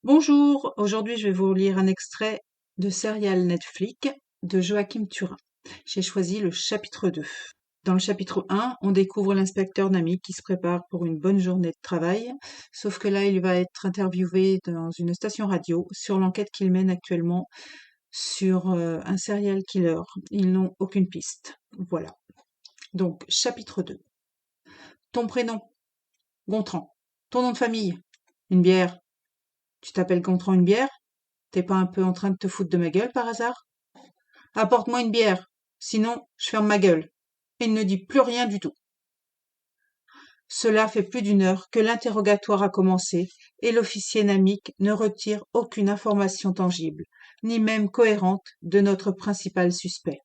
Bonjour, aujourd'hui je vais vous lire un extrait de Serial Netflix de Joachim Turin. J'ai choisi le chapitre 2. Dans le chapitre 1, on découvre l'inspecteur Nami qui se prépare pour une bonne journée de travail, sauf que là il va être interviewé dans une station radio sur l'enquête qu'il mène actuellement sur un serial killer. Ils n'ont aucune piste. Voilà. Donc, chapitre 2. Ton prénom, Gontran. Ton nom de famille, une bière. Tu t'appelles Gontran une bière? T'es pas un peu en train de te foutre de ma gueule par hasard? Apporte-moi une bière, sinon je ferme ma gueule. Et il ne dit plus rien du tout. Cela fait plus d'une heure que l'interrogatoire a commencé et l'officier Namik ne retire aucune information tangible, ni même cohérente, de notre principal suspect.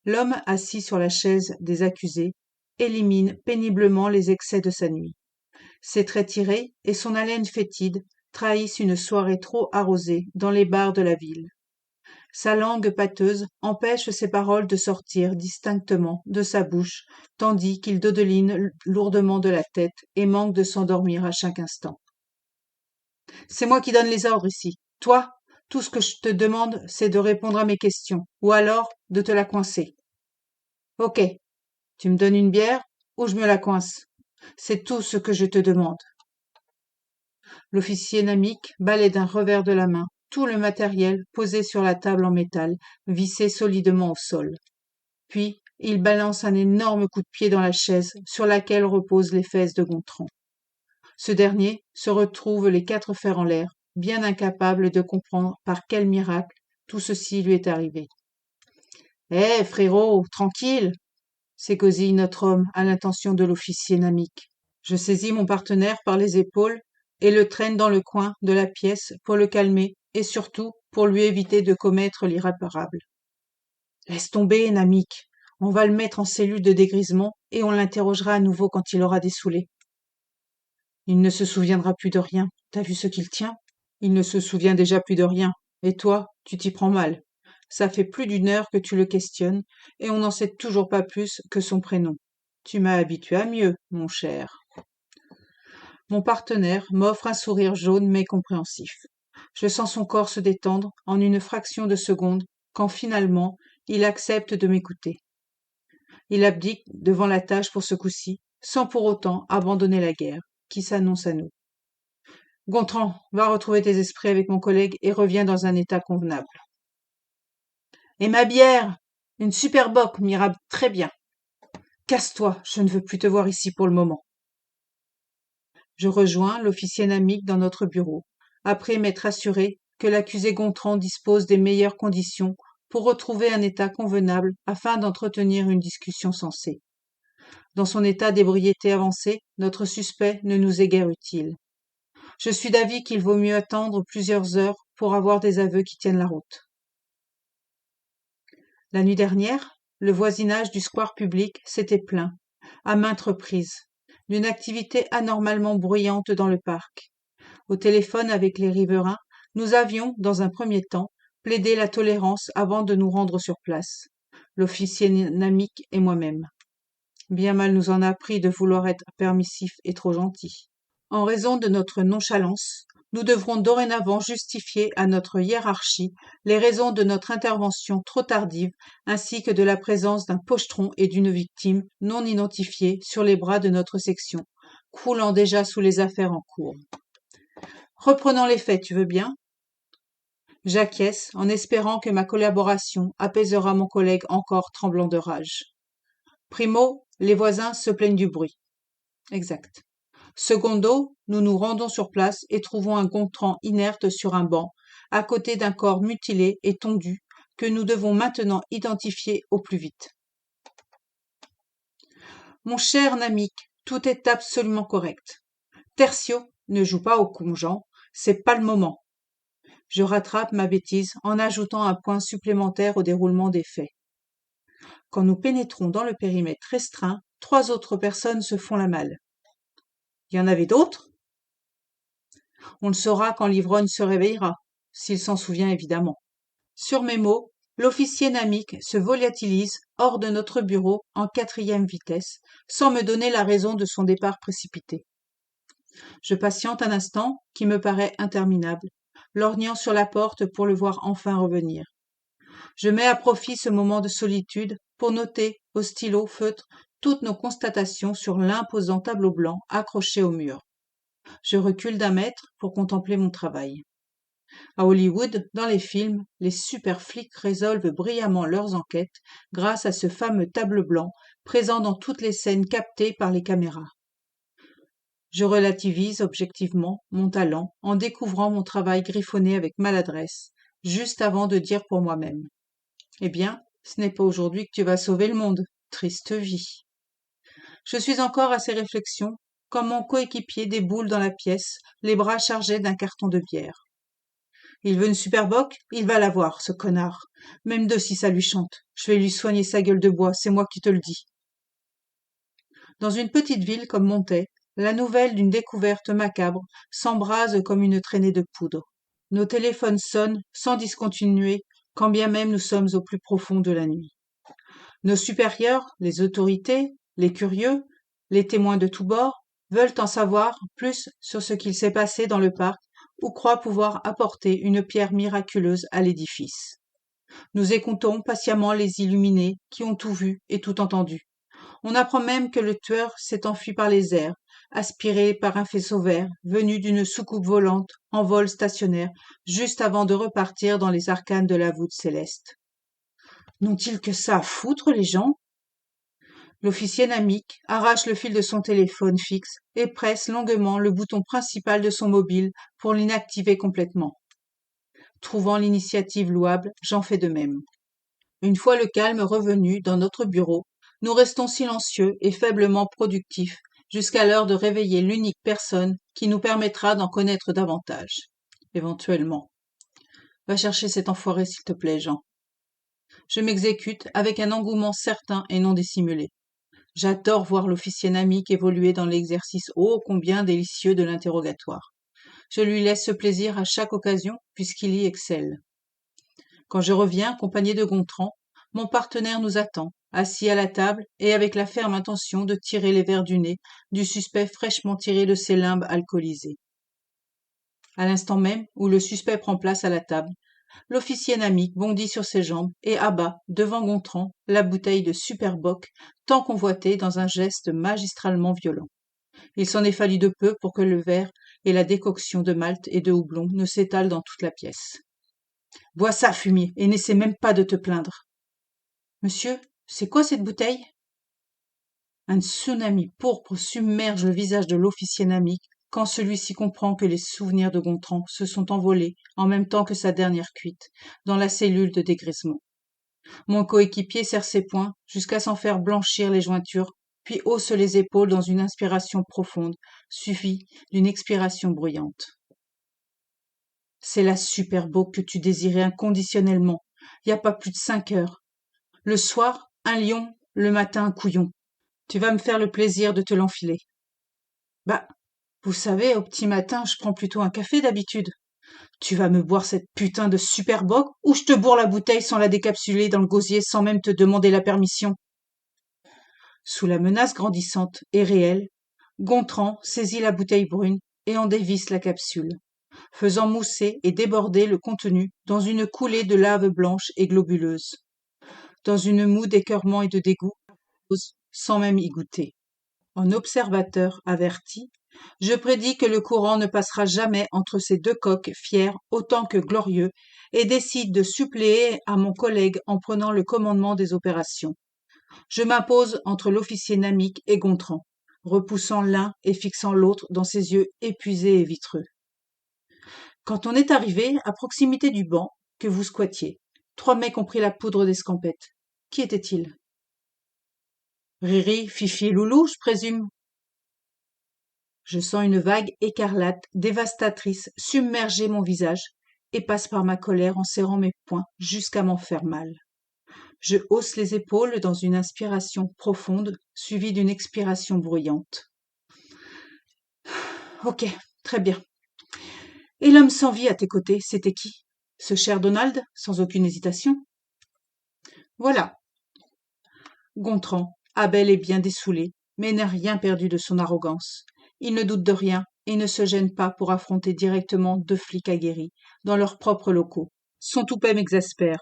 L'homme assis sur la chaise des accusés élimine péniblement les excès de sa nuit. Ses traits tirés et son haleine fétide trahissent une soirée trop arrosée dans les bars de la ville. Sa langue pâteuse empêche ses paroles de sortir distinctement de sa bouche, tandis qu'il dodeline lourdement de la tête et manque de s'endormir à chaque instant. C'est moi qui donne les ordres ici. Toi, tout ce que je te demande, c'est de répondre à mes questions, ou alors de te la coincer. Ok, tu me donnes une bière, ou je me la coince. C'est tout ce que je te demande. L'officier Namik balaie d'un revers de la main tout le matériel posé sur la table en métal, vissé solidement au sol. Puis, il balance un énorme coup de pied dans la chaise sur laquelle reposent les fesses de Gontran. Ce dernier se retrouve les quatre fers en l'air, bien incapable de comprendre par quel miracle tout ceci lui est arrivé. Eh, frérot, tranquille, s'égosille notre homme à l'intention de l'officier Namik. Je saisis mon partenaire par les épaules et le traîne dans le coin de la pièce pour le calmer et surtout pour lui éviter de commettre l'irréparable. Laisse tomber, Namik. On va le mettre en cellule de dégrisement et on l'interrogera à nouveau quand il aura dessoulé. Il ne se souviendra plus de rien. T'as vu ce qu'il tient? Il ne se souvient déjà plus de rien. Et toi, tu t'y prends mal. Ça fait plus d'une heure que tu le questionnes et on n'en sait toujours pas plus que son prénom. Tu m'as habitué à mieux, mon cher. Mon partenaire m'offre un sourire jaune mais compréhensif. Je sens son corps se détendre en une fraction de seconde quand finalement il accepte de m'écouter. Il abdique devant la tâche pour ce coup-ci, sans pour autant abandonner la guerre, qui s'annonce à nous. Gontran, va retrouver tes esprits avec mon collègue et reviens dans un état convenable. Et ma bière? Une super bock m'ira très bien. Casse-toi, je ne veux plus te voir ici pour le moment. Je rejoins l'officier Namik dans notre bureau, après m'être assuré que l'accusé Gontran dispose des meilleures conditions pour retrouver un état convenable afin d'entretenir une discussion sensée. Dans son état d'ébriété avancé, notre suspect ne nous est guère utile. Je suis d'avis qu'il vaut mieux attendre plusieurs heures pour avoir des aveux qui tiennent la route. La nuit dernière, le voisinage du square public s'était plaint, à maintes reprises, d'une activité anormalement bruyante dans le parc. Au téléphone avec les riverains, nous avions, dans un premier temps, plaidé la tolérance avant de nous rendre sur place, l'officier Namik et moi-même. Bien mal nous en a pris de vouloir être permissifs et trop gentils. En raison de notre nonchalance, nous devrons dorénavant justifier à notre hiérarchie les raisons de notre intervention trop tardive ainsi que de la présence d'un pochetron et d'une victime non identifiée sur les bras de notre section, croulant déjà sous les affaires en cours. Reprenons les faits, tu veux bien? J'acquiesce en espérant que ma collaboration apaisera mon collègue encore tremblant de rage. Primo, les voisins se plaignent du bruit. Exact. Secondo, nous nous rendons sur place et trouvons un Gontran inerte sur un banc, à côté d'un corps mutilé et tondu, que nous devons maintenant identifier au plus vite. Mon cher Namik, tout est absolument correct. Tertio, ne joue pas au congeant, c'est pas le moment. Je rattrape ma bêtise en ajoutant un point supplémentaire au déroulement des faits. Quand nous pénétrons dans le périmètre restreint, 3 autres personnes se font la malle. Il y en avait d'autres? On le saura quand l'ivrogne se réveillera, s'il s'en souvient évidemment. Sur mes mots, l'officier Namik se volatilise hors de notre bureau en 4e vitesse, sans me donner la raison de son départ précipité. Je patiente un instant qui me paraît interminable, lorgnant sur la porte pour le voir enfin revenir. Je mets à profit ce moment de solitude pour noter, au stylo feutre, toutes nos constatations sur l'imposant tableau blanc accroché au mur. Je recule d'un mètre pour contempler mon travail. À Hollywood, dans les films, les super flics résolvent brillamment leurs enquêtes grâce à ce fameux tableau blanc présent dans toutes les scènes captées par les caméras. Je relativise objectivement mon talent en découvrant mon travail griffonné avec maladresse, juste avant de dire pour moi-même: eh bien, ce n'est pas aujourd'hui que tu vas sauver le monde. Triste vie. Je suis encore à ces réflexions quand mon coéquipier déboule dans la pièce, les bras chargés d'un carton de bière. Il veut une Superboc, il va l'avoir, ce connard. Même deux si ça lui chante. Je vais lui soigner sa gueule de bois, c'est moi qui te le dis. Dans une petite ville comme Montaix, la nouvelle d'une découverte macabre s'embrase comme une traînée de poudre. Nos téléphones sonnent sans discontinuer, quand bien même nous sommes au plus profond de la nuit. Nos supérieurs, les autorités, les curieux, les témoins de tous bords, veulent en savoir plus sur ce qu'il s'est passé dans le parc ou croient pouvoir apporter une pierre miraculeuse à l'édifice. Nous écoutons patiemment les illuminés qui ont tout vu et tout entendu. On apprend même que le tueur s'est enfui par les airs, aspiré par un faisceau vert venu d'une soucoupe volante en vol stationnaire, juste avant de repartir dans les arcanes de la voûte céleste. N'ont-ils que ça à foutre, les gens? L'officier Namik arrache le fil de son téléphone fixe et presse longuement le bouton principal de son mobile pour l'inactiver complètement. Trouvant l'initiative louable, j'en fais de même. Une fois le calme revenu dans notre bureau, nous restons silencieux et faiblement productifs jusqu'à l'heure de réveiller l'unique personne qui nous permettra d'en connaître davantage. Éventuellement. Va chercher cet enfoiré, s'il te plaît, Jean. Je m'exécute avec un engouement certain et non dissimulé. J'adore voir l'officier Namik évoluer dans l'exercice ô combien délicieux de l'interrogatoire. Je lui laisse ce plaisir à chaque occasion puisqu'il y excelle. Quand je reviens, accompagné de Gontran, mon partenaire nous attend, assis à la table et avec la ferme intention de tirer les vers du nez du suspect fraîchement tiré de ses limbes alcoolisées. À l'instant même où le suspect prend place à la table, l'officier Namik bondit sur ses jambes et abat, devant Gontran, la bouteille de Superboc, tant convoitée dans un geste magistralement violent. Il s'en est fallu de peu pour que le verre et la décoction de malt et de houblon ne s'étalent dans toute la pièce. « Bois ça, fumier, et n'essaie même pas de te plaindre. »« Monsieur, c'est quoi cette bouteille ?» Un tsunami pourpre submerge le visage de l'officier Namik quand celui-ci comprend que les souvenirs de Gontran se sont envolés en même temps que sa dernière cuite, dans la cellule de dégrisement. Mon coéquipier serre ses poings jusqu'à s'en faire blanchir les jointures, puis hausse les épaules dans une inspiration profonde, suivie d'une expiration bruyante. C'est la Superboc que tu désirais inconditionnellement, y a pas plus de 5 heures. Le soir, un lion, le matin, un couillon. Tu vas me faire le plaisir de te l'enfiler. Bah, vous savez, au petit matin, je prends plutôt un café d'habitude. Tu vas me boire cette putain de Superboc ou je te bourre la bouteille sans la décapsuler dans le gosier sans même te demander la permission. Sous la menace grandissante et réelle, Gontran saisit la bouteille brune et en dévisse la capsule, faisant mousser et déborder le contenu dans une coulée de lave blanche et globuleuse, dans une moue d'écœurement et de dégoût, sans même y goûter. En observateur averti, je prédis que le courant ne passera jamais entre ces deux coqs fiers autant que glorieux et décide de suppléer à mon collègue en prenant le commandement des opérations. Je m'impose entre l'officier Namik et Gontran, repoussant l'un et fixant l'autre dans ses yeux épuisés et vitreux. Quand on est arrivé à proximité du banc que vous squattiez, 3 mecs ont pris la poudre d'escampette. Qui était-il? Riri, Fifi et Loulou, je présume. Je sens une vague écarlate, dévastatrice, submerger mon visage et passe par ma colère en serrant mes poings jusqu'à m'en faire mal. Je hausse les épaules dans une inspiration profonde, suivie d'une expiration bruyante. Ok, très bien. Et l'homme sans vie à tes côtés, c'était qui? Ce cher Donald, sans aucune hésitation? Voilà. Gontran a bel et bien dessoulé, mais n'a rien perdu de son arrogance. Il ne doute de rien et ne se gênent pas pour affronter directement 2 flics aguerris dans leurs propres locaux. Son toupet m'exaspère,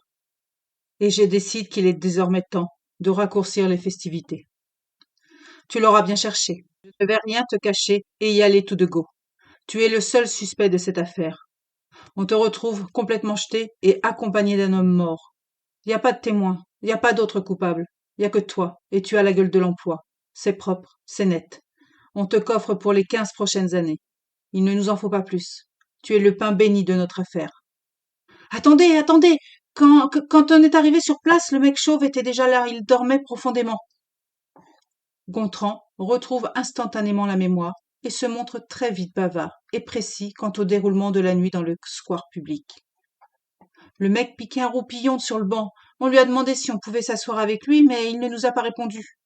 et je décide qu'il est désormais temps de raccourcir les festivités. Tu l'auras bien cherché. Je ne vais rien te cacher et y aller tout de go. Tu es le seul suspect de cette affaire. On te retrouve complètement jeté et accompagné d'un homme mort. Y a pas de témoin, y a pas d'autre coupable. Y a que toi, et tu as la gueule de l'emploi. C'est propre, c'est net. On te coffre pour les 15 prochaines années. Il ne nous en faut pas plus. Tu es le pain béni de notre affaire. Attendez, attendez! Quand on est arrivé sur place, le mec chauve était déjà là, il dormait profondément. Gontran retrouve instantanément la mémoire et se montre très vite bavard et précis quant au déroulement de la nuit dans le square public. Le mec piquait un roupillon sur le banc. On lui a demandé si on pouvait s'asseoir avec lui, mais il ne nous a pas répondu.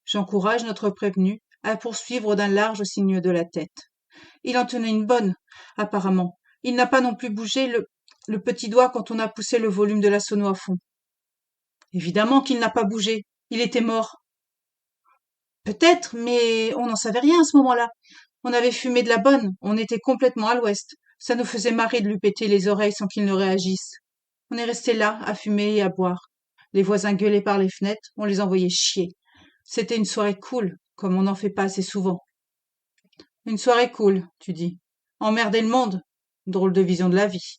J'encourage notre prévenu à poursuivre d'un large signe de la tête. Il en tenait une bonne, apparemment. Il n'a pas non plus bougé le petit doigt quand on a poussé le volume de la sono à fond. Évidemment qu'il n'a pas bougé. Il était mort. Peut-être, mais on n'en savait rien à ce moment-là. On avait fumé de la bonne, on était complètement à l'ouest. Ça nous faisait marrer de lui péter les oreilles sans qu'il ne réagisse. On est resté là, à fumer et à boire. Les voisins gueulaient par les fenêtres, on les envoyait chier. C'était une soirée cool, comme on n'en fait pas assez souvent. Une soirée cool, tu dis. Emmerder le monde. Drôle de vision de la vie.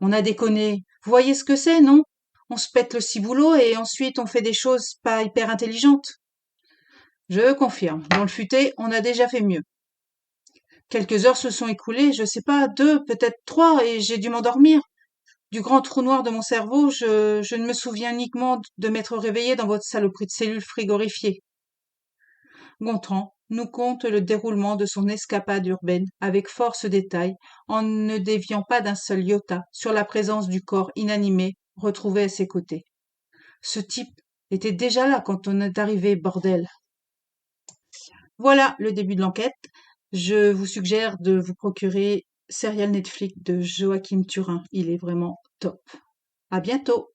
On a déconné. Vous voyez ce que c'est, non? On se pète le ciboulot et ensuite on fait des choses pas hyper intelligentes. Je confirme. Dans le futé, on a déjà fait mieux. Quelques heures se sont écoulées, je sais pas, 2, peut-être 3, et j'ai dû m'endormir. Du grand trou noir de mon cerveau, je ne me souviens uniquement de m'être réveillé dans votre saloperie de cellule frigorifiée. Gontran nous conte le déroulement de son escapade urbaine avec force détail, en ne déviant pas d'un seul iota sur la présence du corps inanimé retrouvé à ses côtés. Ce type était déjà là quand on est arrivé, bordel. Voilà le début de l'enquête. Je vous suggère de vous procurer Serial Netflix de Joachim Turin. Il est vraiment top. À bientôt!